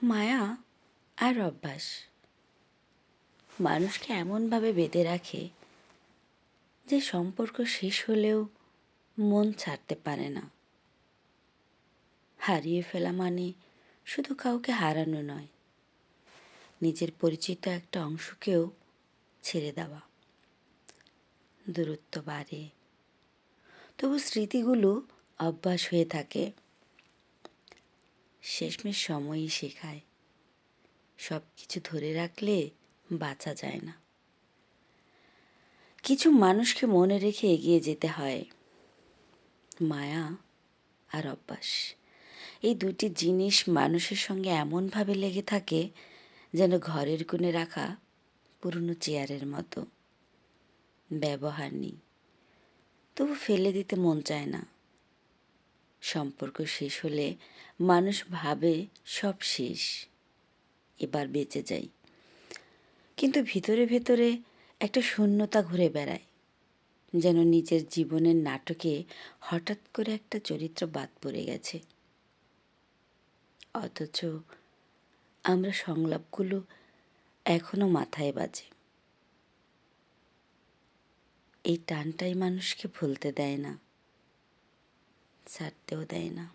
মায়া আর অভ্যাস মানুষকে এমনভাবে বেঁধে রাখে যে সম্পর্ক শেষ হলেও মন ছাড়তে পারে না। হারিয়ে ফেলা মানে শুধু কাউকে হারানো নয়, নিজের পরিচিত একটা অংশকেও ছেড়ে দেওয়া। দূরত্ব বাড়ে, তবু স্মৃতিগুলো অভ্যাস হয়ে থাকে। শেষমেশ সময়ই শেখায়, সব কিছু ধরে রাখলে বাঁচা যায় না। কিছু মানুষকে মনে রেখে এগিয়ে যেতে হয়। মায়া আর অভ্যাস, এই দুটি জিনিস মানুষের সঙ্গে এমনভাবে লেগে থাকে যেন ঘরের কোণে রাখা পুরনো চেয়ারের মতো। ব্যবহার নেই, তবু ফেলে দিতে মন চায় না। সম্পর্ক শেষ হলে মানুষ ভাবে সব শেষ, এবার বেঁচে যাই, কিন্তু ভিতরে ভেতরে একটা শূন্যতা ঘুরে বেড়ায়, যেন নিজের জীবনের নাটকে হঠাৎ করে একটা চরিত্র বাদ পড়ে গেছে। অথচ আমরা সংলাপগুলো এখনো মাথায় বাজে। এই টানটাই মানুষকে ভুলতে দেয় না, ছাড়তেও দেয় না।